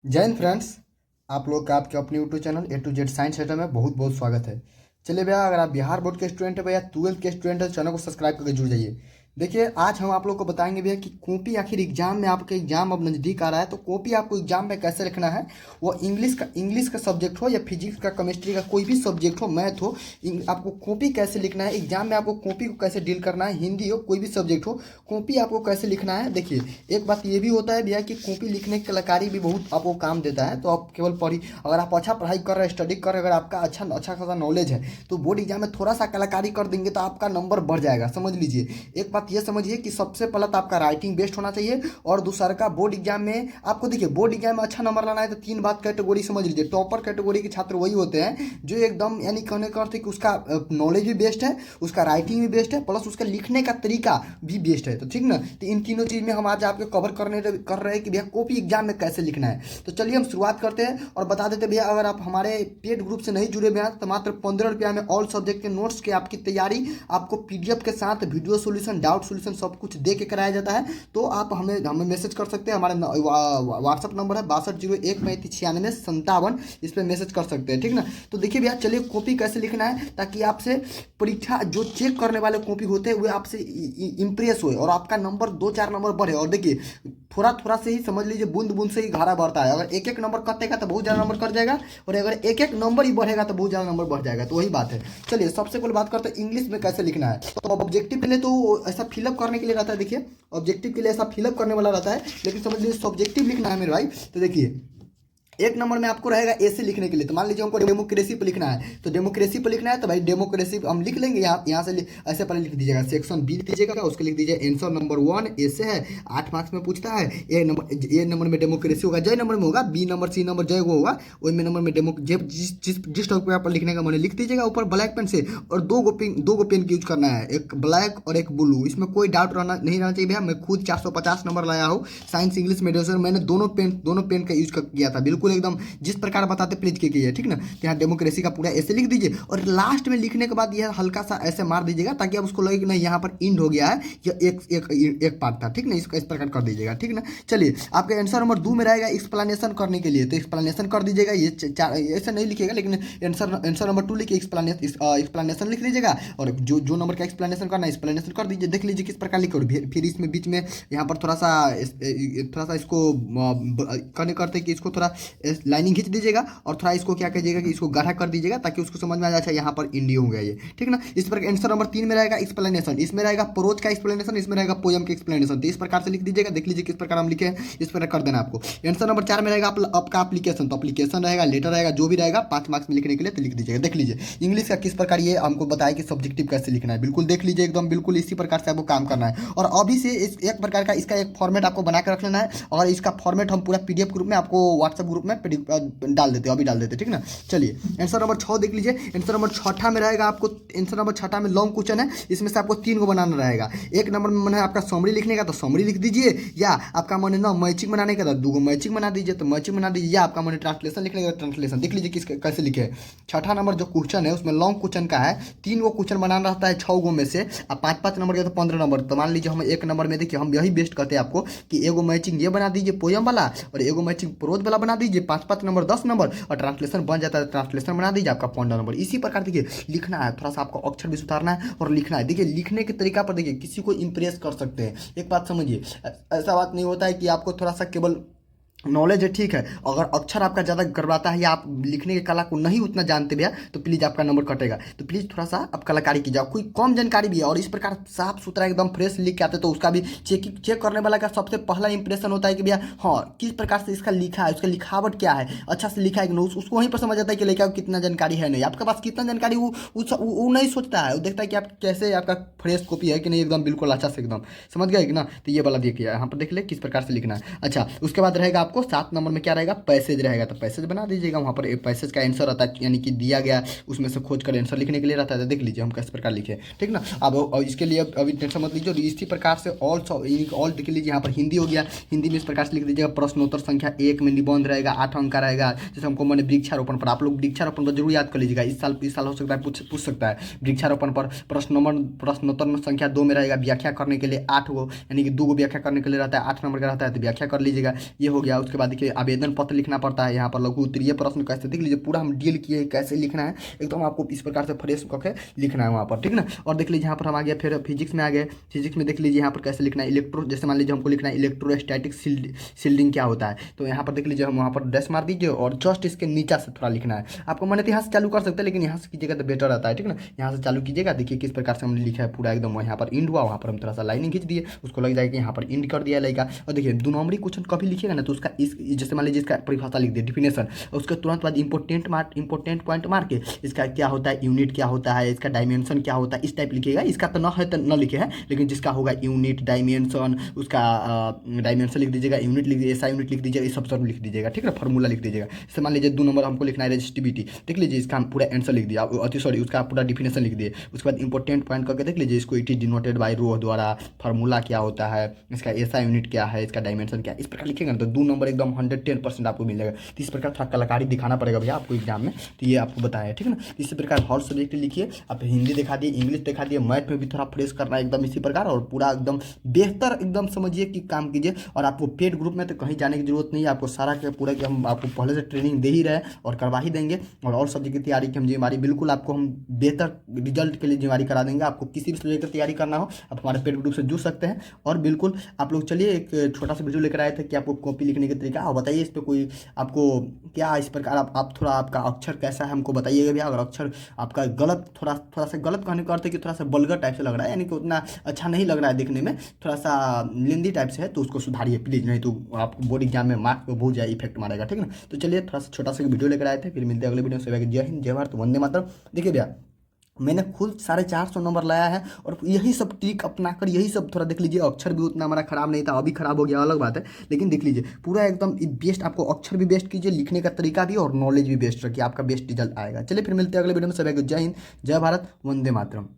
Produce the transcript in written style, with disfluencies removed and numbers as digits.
जय हिंद फ्रेंड्स। आप लोग का आपके अपने YouTube channel A to Z science centre में बहुत बहुत स्वागत है। चलिए भैया, अगर आप बिहार बोर्ड के स्टूडेंट है भैया, 12th के स्टूडेंट है तो चैनल को सब्सक्राइब करके जुड़ जाइए। देखिए, आज हम आप लोग को बताएंगे भैया कि कॉपी आखिर एग्जाम में, आपके एग्जाम अब नज़दीक आ रहा है तो कॉपी आपको एग्जाम में कैसे रखना है। वो इंग्लिश का सब्जेक्ट हो या फिजिक्स का, केमिस्ट्री का, कोई भी सब्जेक्ट हो, मैथ हो, आपको कॉपी कैसे लिखना है एग्जाम में, आपको कॉपी को कैसे डील करना है, हिंदी हो कोई भी सब्जेक्ट हो, कॉपी आपको कैसे लिखना है। देखिए, एक बात ये भी होता है भैया कि कॉपी लिखने की कलाकारी भी बहुत आपको काम देता है। तो आप केवल पढ़ी, अगर आप अच्छा पढ़ाई कर रहे हैं, स्टडी कर रहे हैं, अगर आपका अच्छा अच्छा खासा नॉलेज है तो बोर्ड एग्जाम में थोड़ा सा कलाकारी कर देंगे तो आपका नंबर बढ़ जाएगा। समझ लीजिए, एक बात ये समझिए कि सबसे पहले तो आपका राइटिंग बेस्ट होना चाहिए, और दूसरा का बोर्ड एग्जाम में आपको, देखिए बोर्ड एग्जाम में अच्छा नंबर लाना है तो तीन बात कैटेगरी समझ लीजिए। टॉपर कैटेगरी के छात्र वही होते हैं जो एकदम, यानी कहने का अर्थ है कि उसका नॉलेज भी बेस्ट है, उसका राइटिंग भी बेस्ट है, प्लस उसका लिखने का तरीका भी बेस्ट है। तो ठीक ना, तो इन तीनों चीज़ में हम आज आपके कवर कर रहे हैं कि भैया कॉपी एग्जाम में कैसे लिखना है। तो चलिए हम शुरुआत करते हैं और बता देते हैं भैया, अगर आप हमारे पेड ग्रुप से नहीं जुड़े हुए हैं तो मात्र 15 रुपया में ऑल सब्जेक्ट के नोट्स की आपकी तैयारी आपको PDF के साथ वीडियो सोल्यूशन, डाउट सोल्यूशन सब कुछ दे के कराया जाता है। तो आप हमें हमें मैसेज कर सकते हैं। हमारे व्हाट्सअप नंबर है 6201359657, इस पर मैसेज कर सकते हैं। ठीक ना, तो देखिए भैया, चलिए कॉपी कैसे लिखना है ताकि आपसे परीक्षा जो चेक करने वाले कॉपी होते हैं वे आपसे इम्प्रेस हुए और आपका नंबर 2-4 नंबर बढ़े। और देखिए, थोड़ा थोड़ा से ही समझ लीजिए, बूंद बूंद से ही घारा बढ़ता है। अगर एक एक नंबर कटेगा तो बहुत ज़्यादा नंबर कट जाएगा, और अगर एक एक नंबर ही बढ़ेगा तो बहुत ज़्यादा नंबर बढ़ जाएगा। तो वही बात है। चलिए सबसे पहले बात करते हैं इंग्लिश में कैसे लिखना है। तो ऑब्जेक्टिव के लिए तो ऐसा फिलअप करने के लिए रहता है। देखिए, ऑब्जेक्टिव के लिए ऐसा फिलअप करने वाला रहता है, लेकिन समझ लीजिए सब्जेक्टिव लिखना है मेरे भाई। तो देखिए, एक नंबर में आपको रहेगा ऐसे लिखने के लिए। तो मान लीजिए हमको डेमोक्रेसी पर लिखना है, तो डेमोक्रेसी पर लिखना है तो भाई डेमोक्रेसी हम लिख लेंगे। यहाँ से ऐसे पहले लिख दीजिएगा, सेक्शन बी लिख दीजिएगा, उसके लिख दीजिए आंसर नंबर 1 ऐसे है, 8 मार्क्स में पूछता है। ए नंबर में डेमोक्रेसी होगा, जय नंबर में होगा, बी नंबर सी नंबर जय वो होगा, वही में नंबर में डेमो जिस टॉपिक पर लिखने का मैंने लिख दीजिएगा ऊपर ब्लैक पेन से। और दो गो पेन की यूज करना है, एक ब्लैक और एक ब्लू। इसमें कोई डाउट नहीं रहना चाहिए भैया। मैं खुद 450 नंबर लाया हूँ साइंस इंग्लिश मीडियम से, मैंने दोनों पेन का यूज किया था, बिल्कुल एकदम जिस प्रकार बताते प्लीज के किए। ठीक ना, तो यहाँ डेमोक्रेसी का पूरा ऐसे लिख दीजिए, और लास्ट में लिखने के बाद यह हल्का सा ऐसे मार दीजिएगा ताकि अब उसको लगे कि नहीं यहाँ पर इंड हो गया है, यह एक पार्ट था। ठीक ना, इसको इस प्रकार कर दीजिएगा। ठीक ना, चलिए आपका आंसर नंबर 2 में रहेगा एक्सप्लेनेशन करने के लिए, तो एक्सप्लेनेशन कर दीजिएगा। ये ऐसे नहीं लिखिएगा, लेकिन आंसर नंबर 2 लिखिए, एक्सप्लेनेशन लिख लीजिएगा, और जो नंबर का एक्सप्लेनेशन करना है एक्सप्लेनेशन कर दीजिए। देख लीजिए किस प्रकार लिखे, और फिर इसमें बीच में यहाँ पर थोड़ा सा इसको करने करते कि इसको थोड़ा लाइनिंग खींच दीजिएगा, और थोड़ा इसको क्या कीजिएगा कि इसको गाढ़ा कर दीजिएगा ताकि उसको समझ में आ जाए अच्छा यहाँ पर इंडियो हो गया ये। ठीक ना, इस पर आंसर नंबर 3 में रहेगा एक्सप्लेनेशन, इसमें रहेगा प्रोज का एक्सप्लेनेशन, इसमें रहेगा पोयम का एक्सप्लेनेशन। तो इस प्रकार से लिख दीजिएगा। देख लीजिए किस प्रकार हम लिखे हैं, इस प्रकार कर देना आपको। आंसर नंबर 4 में रहेगा आपका एप्लीकेशन, तो एप्लीकेशन रहेगा, लेटर रहेगा, जो भी रहेगा 5 मार्क्स में लिखने के लिए तो लिख दीजिएगा। देख लीजिए इंग्लिश का किस प्रकार ये हमको बताया कि सब्जेक्टिव कैसे लिखना है, बिल्कुल देख लीजिए एकदम बिल्कुल इसी प्रकार से आपको काम करना है। और अभी से एक प्रकार का इसका एक फॉर्मेट आपको बना कर रख लेना है, और इसका फॉर्मेट हम पूरा PDF ग्रुप में आपको व्हाट्सएप ग्रुप में डाल देते हैं, अभी डाल देते हैं। ठीक ना, चलिए आंसर नंबर 6 देख लीजिए। आंसर नंबर 6 में रहेगा आपको, आंसर नंबर 6 में लॉन्ग क्वेश्चन है, इसमें से आपको 3 को बनाना रहेगा। एक नंबर में मन है आपका समरी लिखने का तो समरी लिख दीजिए, या आपका मन है ना मैचिंग बनाने का तो 2 मैचिंग बना दीजिए, तो मैचिंग बना दीजिए, या आपका मन है ट्रांसलेशन लिखने का ट्रांसलेशन। देख लीजिए किस कैसे लिखे है। 6 नंबर जो क्वेश्चन है उसमें लॉन्ग क्वेश्चन का है, 3 गो क्वेश्चन बनाना रहता है 6 गो में से, अब 5-5 नंबर के तो 15 नंबर। तो मान लीजिए हम एक नंबर में, देखिए हम यही बेस्ट करते हैं आपको कि एगो मैचिंग ये बना दीजिए पोयम वाला, और एगो मैचिंग प्रोज वाला बना दीजिए, 5-5 नंबर 10 नंबर, और ट्रांसलेशन बन जाता है, ट्रांसलेशन बना दीजिए आपका 15 नंबर। इसी प्रकार देखिए लिखना है, थोड़ा सा आपको अक्षर भी सुधारना है और लिखना है। देखिए लिखने के तरीका पर देखिए किसी को इंप्रेस कर सकते हैं। एक बात समझिए, ऐसा बात नहीं होता है कि आपको थोड़ा सा केवल नॉलेज है, ठीक है, अगर अक्षर आपका ज़्यादा गड़बड़ाता है या आप लिखने की कला को नहीं उतना जानते भैया तो प्लीज़ आपका नंबर कटेगा। तो प्लीज़ थोड़ा सा आप कलाकारी कीजिए। कोई कम जानकारी भी है और इस प्रकार साफ सुथरा एकदम फ्रेश लिख के आते तो उसका भी चेक करने वाला का सबसे पहला इंप्रेशन होता है कि भैया हाँ किस प्रकार से इसका लिखा है, उसका लिखावट क्या है, अच्छा से लिखा है कि नहीं, उसको वहीं पर समझ आता है कि लड़का को कितना जानकारी है। नहीं आपके पास कितना जानकारी वो नहीं सोचता है, वो देखता है कि आप कैसे, आपका फ्रेश कॉपी है कि नहीं, एकदम बिल्कुल अच्छा से एकदम समझ गए कि ना। तो ये वाला देखिए यहाँ पर देख ले किस प्रकार से लिखना है। अच्छा, उसके बाद रहेगा आपको 7 नंबर में क्या रहेगा, पैसेज रहेगा, तो पैसेज बना दीजिएगा। वहाँ पर एक पैसेज का आंसर रहता है, यानी कि दिया गया उसमें से खोज कर आंसर लिखने के लिए रहता है। तो देख लीजिए हम किस प्रकार लिखे। ठीक ना, अब इसके लिए अभी टेंशन मत लीजिए। इसी प्रकार से ऑल देख लीजिए। यहाँ पर हिंदी हो गया, हिंदी में इस प्रकार से लिख दीजिएगा। प्रश्नोत्तर संख्या 1 में निबंध रहेगा, 8 अंक का रहेगा। जैसे हमको मैंने वृक्षारोपण पर, आप लोग वृक्षारोपण पर जरूर याद कर लीजिएगा, इस साल हो सकता है पूछ सकता है। वृक्षारोपण पर प्रश्नोत्तर संख्या 2 में रहेगा, व्याख्या करने के लिए 8 गो, यानी कि 2 गो व्याख्या करने के लिए रहता है, 8 नंबर का रहता है, तो व्याख्या कर लीजिएगा। ये हो गया। उसके बाद देखिए आवेदन पत्र लिखना पड़ता है, यहाँ पर लघु उत्तरीय प्रश्न कैसे देख लीजिए, पूरा हम डील किए कैसे लिखना है, एकदम आपको इस प्रकार से फ्रेश करके लिखना है वहाँ पर, ठीक ना। और देख लीजिए यहाँ पर हम आ गए, फिर फिजिक्स में आ गए। फिजिक्स में देख लीजिए यहाँ पर कैसे लिखना है इलेक्ट्रो, जैसे मान लीजिए हमको लिखना है इलेक्ट्रोस्टैटिक शील्डिंग क्या होता है, तो यहाँ पर देख लीजिए हम वहाँ पर डैश मार दीजिए और जस्ट इसके नीचे से थोड़ा लिखना है। आपको मन तो यहाँ से चालू कर सकते हैं, लेकिन यहाँ से कीजिएगा तो बेटर रहता है, ठीक ना। यहाँ से चालू कीजिएगा, देखिए किस प्रकार से हमने लिखा है पूरा एकदम, यहाँ पर इंड हुआ, वहाँ पर हम थोड़ा सा लाइनिंग खींच दिए, उसको लग जाएगा यहाँ पर इंड कर दिया लगेगा। और देखिए 2 नंबरी क्वेश्चन कभी लिखिएगा ना तो उसका इस जैसे मान लीजिए इसका परिभाषा लिख दिए, डिफिनेशन, उसके तुरंत बाद इंपॉर्टेंट पॉइंट मार के इसका क्या होता है यूनिट क्या होता है, इसका डायमेंशन क्या होता है, इस टाइप लिखिएगा। इसका तो न है तो न लिखे है, लेकिन जिसका होगा यूनिट डायमेंशन, उसका डायमेंशन लिख दीजिएगा, यूनिट लिख दीजिए, SI यूनिट लिख दीजिएगा, इस सब लिख दीजिएगा, ठीक है। फॉर्मूला लिख दीजिएगा। जैसे मान लीजिए 2 नंबर हमको लिखना है रेजिस्टिविटी, देख लीजिए इसका हम पूरा आंसर लिख दिया, सॉरी उसका पूरा डिफिनेशन लिख दिए। उसके बाद इंपॉर्टेंट पॉइंट करके देख लीजिए इसको, इट इज डिनोटेड बाय रो द्वारा, फार्मूला क्या होता है, इसका SI यूनिट क्या है, इसका डायमेंशन क्या है, इस प्रकार लिखेंगे ना तो 2 नंबर एकदम 110% आपको मिलेगा। तो इस प्रकार थोड़ा कलाकारी दिखाना पड़ेगा भैया आपको एग्जाम में, तो ये आपको बताया, ठीक है ना। इसी प्रकार हर सब्जेक्ट लिखिए, आप हिंदी दिखा दिए, इंग्लिश दिखा दिए, मैथ में भी थोड़ा फ्रेश करना है एकदम इसी प्रकार, और पूरा एकदम बेहतर एकदम समझिए कि काम कीजिए। और आपको पेड ग्रुप में तो कहीं जाने की जरूरत नहीं है, आपको सारा के पूरा कि हम आपको पहले से ट्रेनिंग दे ही रहे और करवा ही देंगे, और सब्जेक्ट की तैयारी की हम जिम्मेवारी बिल्कुल आपको हम बेहतर रिजल्ट के लिए जिम्मेवारी करा देंगे। आपको किसी भी सब्जेक्ट की तैयारी करना हो आप हमारे पेड ग्रुप से जुड़ सकते हैं। और बिल्कुल आप लोग चलिए एक छोटा सा वीडियो लेकर आए थे कि आपको कॉपी लिखने का तरीका, और बताइए इस पर कोई आपको क्या इस प्रकार आप थोड़ा आपका अक्षर कैसा है हमको बताइएगा भैया। अगर अक्षर आपका गलत थोड़ा सा गलत कहने का अर्थ है कि थोड़ा सा बल्गर टाइप से लग रहा है, यानी कि उतना अच्छा नहीं लग रहा है दिखने में, थोड़ा सा लेंदी टाइप से है, तो उसको सुधारिए प्लीज़, नहीं तो आपको बोर्ड एग्जाम में मार्क्स पे बहुत ज़्यादा इफेक्ट मारेगा, ठीक है ना। तो चलिए थोड़ा सा छोटा सा वीडियो लेकर आए थे, फिर मिलते हैं अगले वीडियो से। जय हिंद, जय भारत, वंदे मातरम। देखिए भैया मैंने खुद 450 नंबर लाया है, और यही सब ट्रिक अपनाकर यही सब थोड़ा देख लीजिए, अक्षर भी उतना हमारा खराब नहीं था, अभी खराब हो गया अलग बात है, लेकिन देख लीजिए पूरा एकदम बेस्ट, आपको अक्षर भी बेस्ट कीजिए, लिखने का तरीका भी और नॉलेज भी बेस्ट रखिए, आपका बेस्ट रिजल्ट आएगा। चलिए फिर मिलते हैं अगले वीडियो में। सभी को जय हिंद, जय भारत, वंदे मातरम।